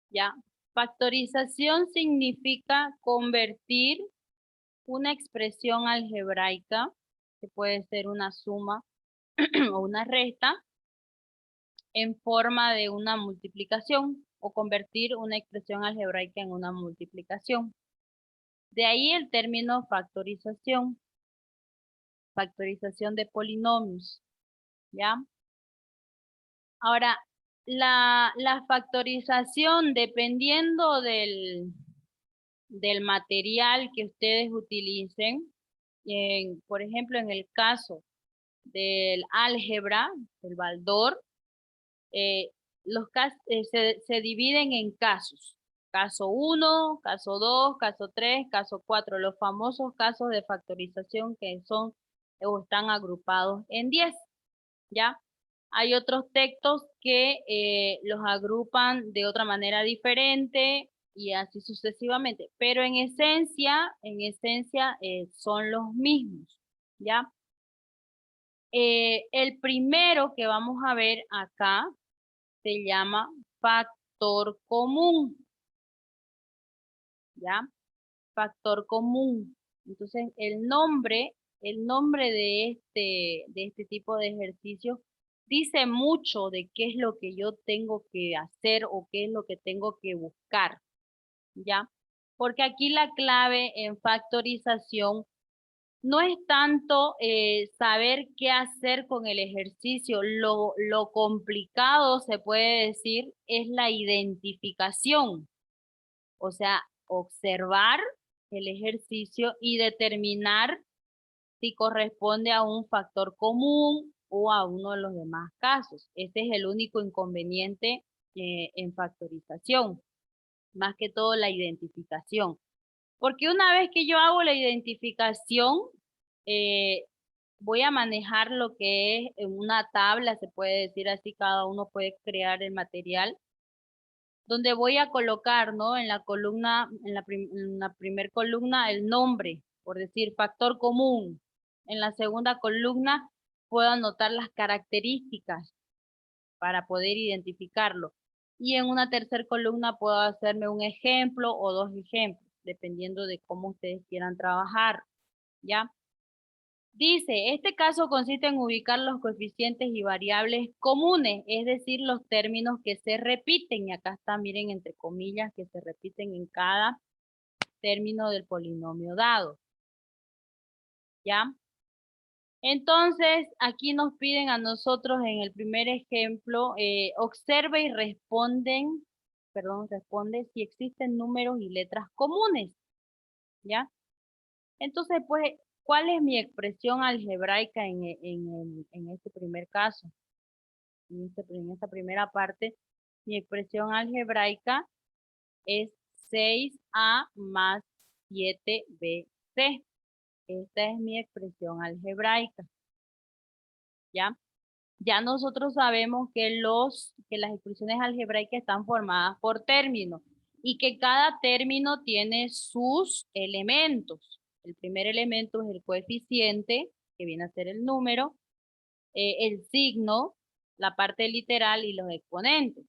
¿ya? Factorización significa convertir una expresión algebraica, que puede ser una suma o una resta, en forma de una multiplicación o convertir una expresión algebraica en una multiplicación. De ahí el término factorización de polinomios, ¿ya? Ahora, la factorización, dependiendo del material que ustedes utilicen, por ejemplo, en el caso del álgebra, del Baldor, se dividen en casos. Caso 1, caso 2, caso 3, caso 4, los famosos casos de factorización que son o están agrupados en 10, ¿ya? Hay otros textos que los agrupan de otra manera diferente y así sucesivamente, pero en esencia son los mismos, ¿ya? El primero que vamos a ver acá se llama factor común, ¿ya? Factor común. Entonces, el nombre de este tipo de ejercicio dice mucho de qué es lo que yo tengo que hacer o qué es lo que tengo que buscar, ¿ya? Porque aquí la clave en factorización no es tanto saber qué hacer con el ejercicio, lo complicado, se puede decir, es la identificación, o sea, observar el ejercicio y determinar si corresponde a un factor común o a uno de los demás casos. Este es el único inconveniente en factorización, más que todo la identificación. Porque una vez que yo hago la identificación, eh, voy a manejar lo que es en una tabla, se puede decir así, cada uno puede crear el material, donde voy a colocar, ¿no? En la columna, en la primer columna, el nombre, por decir factor común. En la segunda columna puedo anotar las características para poder identificarlo. Y en una tercera columna puedo hacerme un ejemplo o dos ejemplos, dependiendo de cómo ustedes quieran trabajar, ¿ya? Dice, este caso consiste en ubicar los coeficientes y variables comunes, es decir, los términos que se repiten, y acá está, miren, entre comillas, que se repiten en cada término del polinomio dado, ¿ya? Entonces, aquí nos piden a nosotros en el primer ejemplo, observa y responde si existen números y letras comunes, ¿ya? Entonces, pues, ¿cuál es mi expresión algebraica en este primer caso? En esta primera parte, mi expresión algebraica es 6a más 7bc. Esta es mi expresión algebraica, ¿ya? Ya nosotros sabemos que las expresiones algebraicas están formadas por términos y que cada término tiene sus elementos. El primer elemento es el coeficiente, que viene a ser el número, el signo, la parte literal y los exponentes.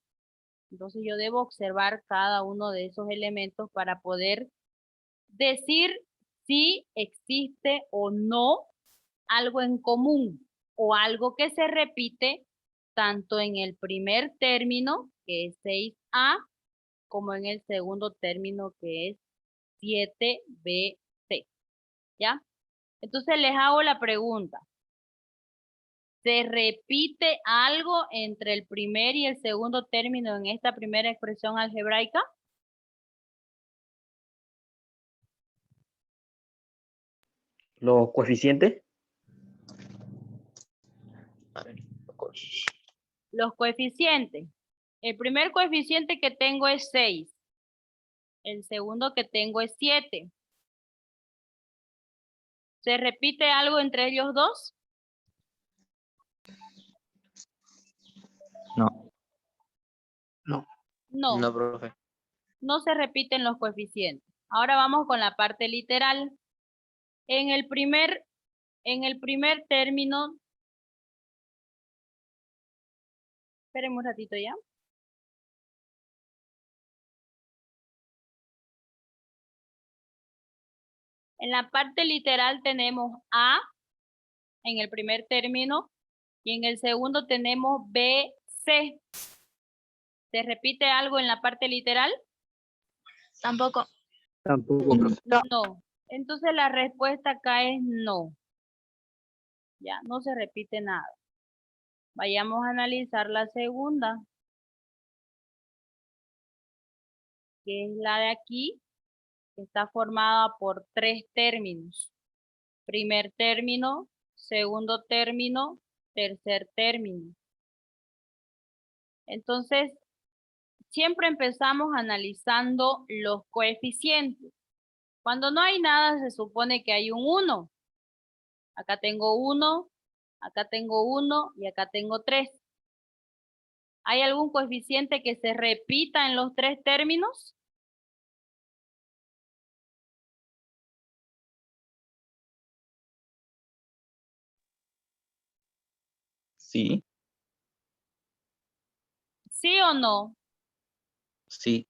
Entonces yo debo observar cada uno de esos elementos para poder decir si existe o no algo en común o algo que se repite tanto en el primer término, que es 6a, como en el segundo término, que es 7bc, ¿ya? Entonces les hago la pregunta. ¿Se repite algo entre el primer y el segundo término en esta primera expresión algebraica? Los coeficientes. Los coeficientes. El primer coeficiente que tengo es 6. El segundo que tengo es 7. ¿Se repite algo entre ellos dos? No. No. No, No, profe. no se repiten los coeficientes. Ahora vamos con la parte literal. En el primer término, espérenme un ratito ya. En la parte literal tenemos A en el primer término y en el segundo tenemos B, C. ¿Se repite algo en la parte literal? Tampoco. Tampoco, profe. No. Entonces la respuesta acá es no. Ya, no se repite nada. Vayamos a analizar la segunda, que es la de aquí, que está formada por 3 términos. Primer término, segundo término, tercer término. Entonces, siempre empezamos analizando los coeficientes. Cuando no hay nada, se supone que hay un 1. Acá tengo 1, acá tengo 1 y acá tengo 3. ¿Hay algún coeficiente que se repita en los 3 términos? Sí, ¿Sí o no? sí.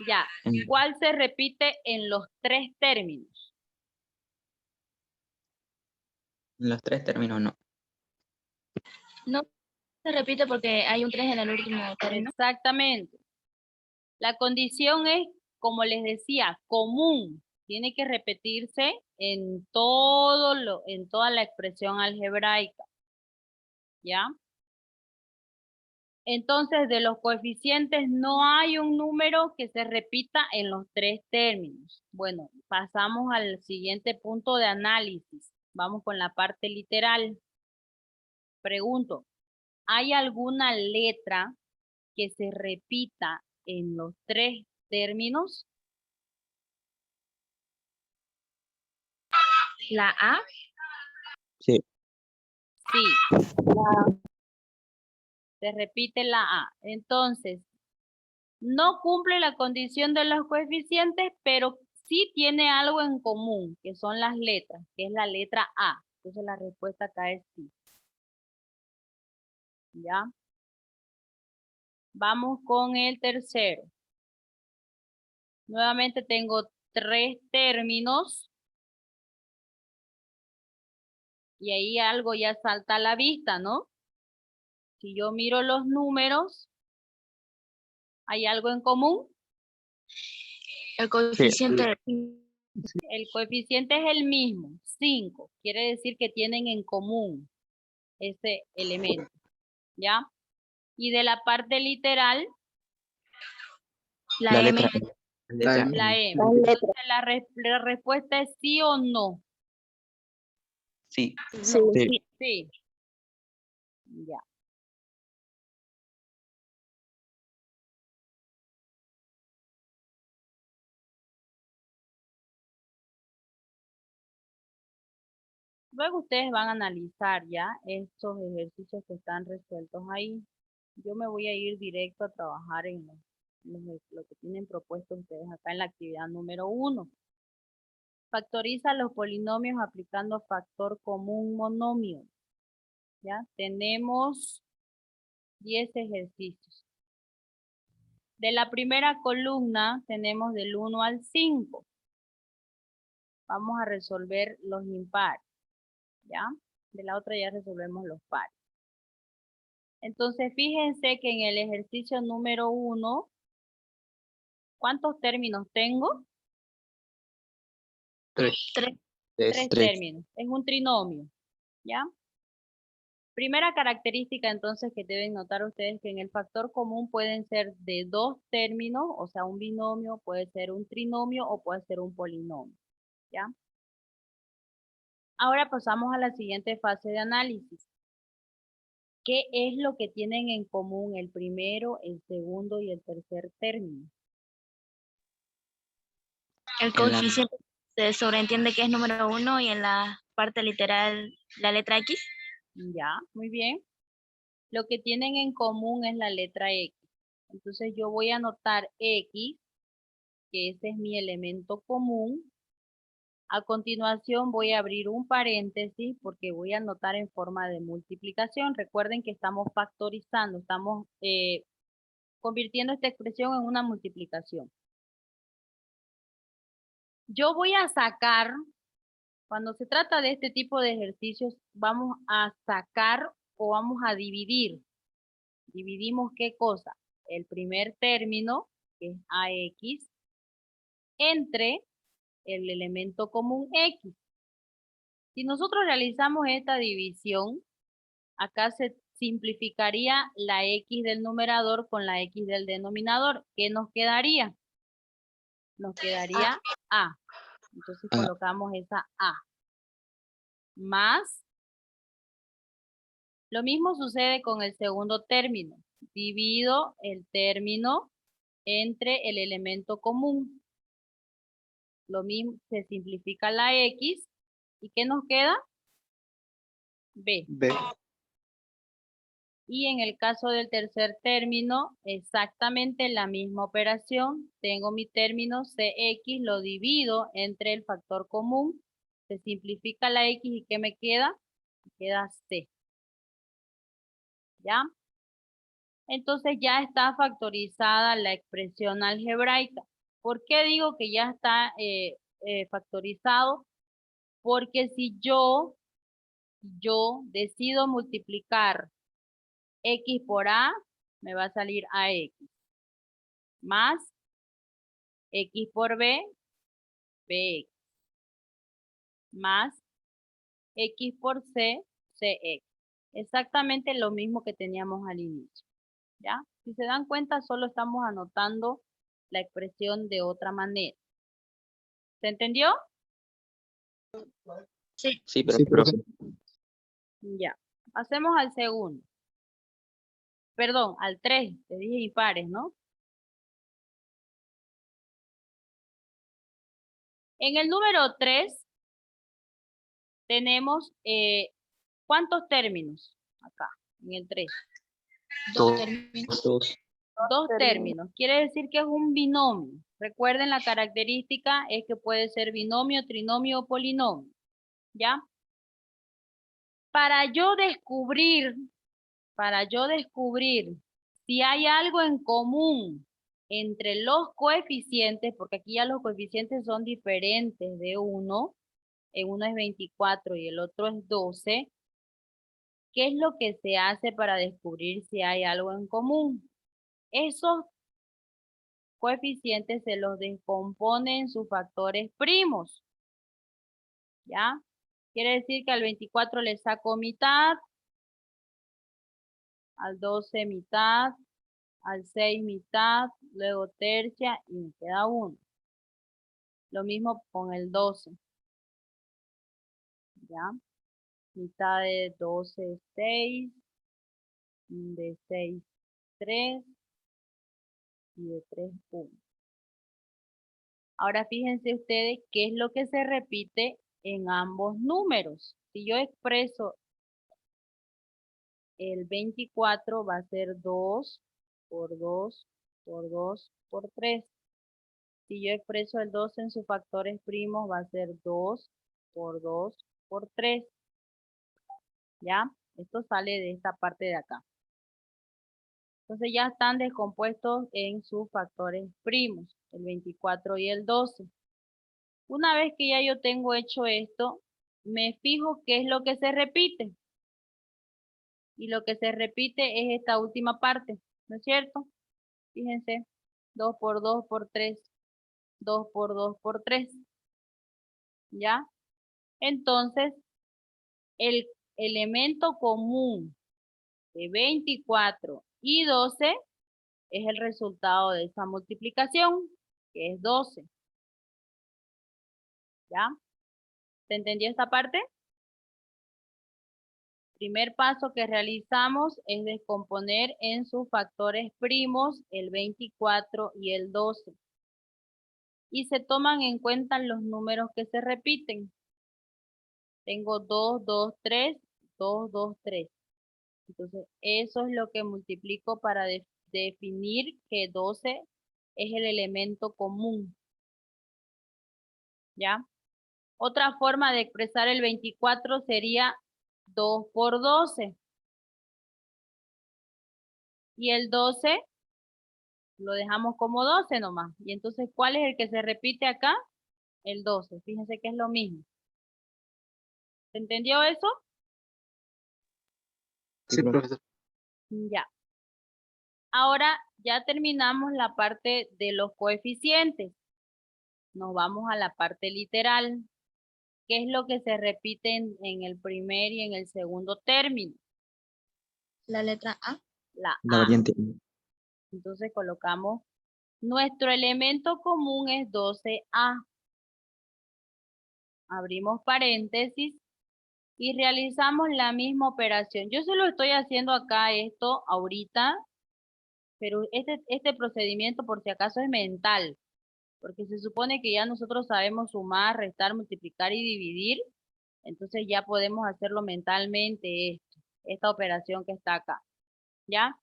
Ya. En ¿Cuál se repite en los 3 términos? los 3 términos no. No se repite porque hay un 3 en el último término. Exactamente. La condición es, como les decía, común. Tiene que repetirse en en toda la expresión algebraica. ¿Ya? Entonces, de los coeficientes no hay un número que se repita en los 3 términos. Bueno, pasamos al siguiente punto de análisis. Vamos con la parte literal. Pregunto, ¿hay alguna letra que se repita en los 3 términos? La A. Sí. Sí, se repite la A. Entonces, no cumple la condición de los coeficientes, pero sí tiene algo en común, que son las letras, que es la letra A. Entonces la respuesta acá es sí. ¿Ya? Vamos con el tercero. Nuevamente tengo 3 términos. Y ahí algo ya salta a la vista, ¿no? Si yo miro los números, ¿hay algo en común? El coeficiente. El coeficiente es el mismo, 5. Quiere decir que tienen en común ese elemento, ¿ya? Y de la parte literal, La M. letra M. la M. M. Entonces la respuesta es sí o no. Sí. Sí. Sí. Ya. Luego ustedes van a analizar ya estos ejercicios que están resueltos ahí. Yo me voy a ir directo a trabajar en lo que tienen propuesto ustedes acá en la actividad número 1. Factoriza los polinomios aplicando factor común monomio. ¿Ya? Tenemos 10 ejercicios. De la primera columna tenemos del 1 al 5. Vamos a resolver los impares. ¿Ya? De la otra ya resolvemos los pares. Entonces, fíjense que en el ejercicio número 1, ¿cuántos términos tengo? 3. 3. 3 términos. Es un trinomio, ¿ya? Primera característica entonces que deben notar ustedes que en el factor común pueden ser de 2 términos, o sea, un binomio, puede ser un trinomio o puede ser un polinomio, ¿ya? Ahora pasamos a la siguiente fase de análisis. ¿Qué es lo que tienen en común el primero, el segundo y el tercer término? El coeficiente se sobreentiende que es número 1 y en la parte literal la letra X. Ya, muy bien. Lo que tienen en común es la letra X. Entonces yo voy a anotar X, que ese es mi elemento común. A continuación voy a abrir un paréntesis porque voy a anotar en forma de multiplicación. Recuerden que estamos factorizando, estamos convirtiendo esta expresión en una multiplicación. Yo voy a sacar Cuando se trata de este tipo de ejercicios, vamos a sacar o vamos a dividir. ¿Dividimos qué cosa? El primer término, que es AX, entre el elemento común X. Si nosotros realizamos esta división, acá se simplificaría la X del numerador con la X del denominador. ¿Qué nos quedaría? Nos quedaría A. Entonces A. colocamos esa A. Más, lo mismo sucede con el segundo término. Divido el término entre el elemento común. Lo mismo, se simplifica la X. ¿Y qué nos queda? B. B. Y en el caso del tercer término, exactamente la misma operación. Tengo mi término CX, lo divido entre el factor común. Se simplifica la X y ¿qué me queda? Me queda C. ¿Ya? Entonces ya está factorizada la expresión algebraica. ¿Por qué digo que ya está factorizado? Porque si yo decido multiplicar X por A, me va a salir AX. Más X por B, BX. Más X por C, CX. Exactamente lo mismo que teníamos al inicio. ¿Ya? Si se dan cuenta, solo estamos anotando la expresión de otra manera. ¿Se entendió? Sí. Sí, pero Sí, profe. Ya. Hacemos al segundo. Perdón, al 3. Te dije impares, ¿no? En el número 3 tenemos ¿cuántos términos? Acá, en el 3. dos. Dos términos. Quiere decir que es un binomio. Recuerden, la característica es que puede ser binomio, trinomio o polinomio. ¿Ya? Para yo descubrir si hay algo en común entre los coeficientes, porque aquí ya los coeficientes son diferentes de uno, uno es 24 y el otro es 12, ¿qué es lo que se hace para descubrir si hay algo en común? Esos coeficientes se los descompone en sus factores primos, ¿ya? Quiere decir que al 24 le saco mitad, al 12 mitad, al 6 mitad, luego tercia y me queda 1. Lo mismo con el 12, ¿ya? Mitad de 12 es 6, de 6 3 y de 3 1. Ahora fíjense ustedes qué es lo que se repite en ambos números. Si yo expreso el 24 va a ser 2 por 2 por 2 por 3. Si yo expreso el 12 en sus factores primos va a ser 2 por 2 por 3. ¿Ya? Esto sale de esta parte de acá. Entonces ya están descompuestos en sus factores primos, el 24 y el 12. Una vez que ya yo tengo hecho esto, me fijo qué es lo que se repite. Y lo que se repite es esta última parte, ¿no es cierto? Fíjense, 2 por 2 por 3, 2 por 2 por 3. ¿Ya? Entonces, el elemento común de 24 y 12 es el resultado de esa multiplicación, que es 12. ¿Ya? ¿Se entendió esta parte? Primer paso que realizamos es descomponer en sus factores primos el 24 y el 12. Y se toman en cuenta los números que se repiten. Tengo 2, 2, 3, 2, 2, 3. Entonces, eso es lo que multiplico para definir que 12 es el elemento común. ¿Ya? Otra forma de expresar el 24 sería 2 por 12. Y el 12 lo dejamos como 12 nomás. Y entonces, ¿cuál es el que se repite acá? El 12. Fíjense que es lo mismo. ¿Se entendió eso? Sí, profesor. Ya. Ahora ya terminamos la parte de los coeficientes. Nos vamos a la parte literal. ¿Qué es lo que se repite en el primer y en el segundo término? La letra A. La La A. variante. Entonces colocamos, nuestro elemento común es 12A. Abrimos paréntesis y realizamos la misma operación. Yo solo estoy haciendo acá esto ahorita, pero este procedimiento por si acaso es mental, porque se supone que ya nosotros sabemos sumar, restar, multiplicar y dividir, entonces ya podemos hacerlo mentalmente esta operación que está acá, ¿ya?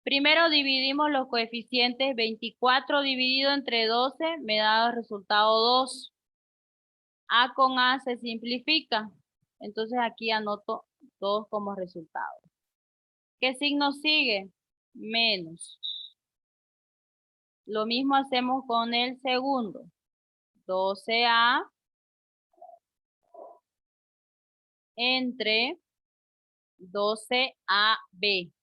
Primero dividimos los coeficientes, 24 dividido entre 12 me da el resultado 2. A con A se simplifica, entonces aquí anoto 2 como resultado. ¿Qué signo sigue? Menos. Lo mismo hacemos con el segundo. 12A entre 12AB.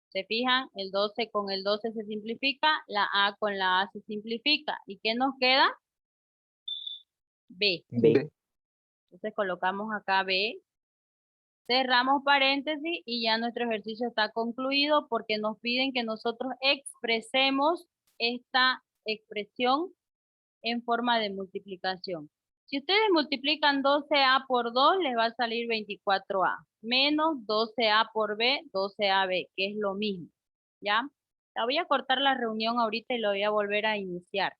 ¿Se fijan? El 12 con el 12 se simplifica, la A con la A se simplifica. ¿Y qué nos queda? B. B. Entonces colocamos acá B. Cerramos paréntesis y ya nuestro ejercicio está concluido porque nos piden que nosotros expresemos esta expresión en forma de multiplicación. Si ustedes multiplican 12A por 2, les va a salir 24A. Menos 12A por B, 12AB, que es lo mismo. ¿Ya? La voy a cortar la reunión ahorita y lo voy a volver a iniciar.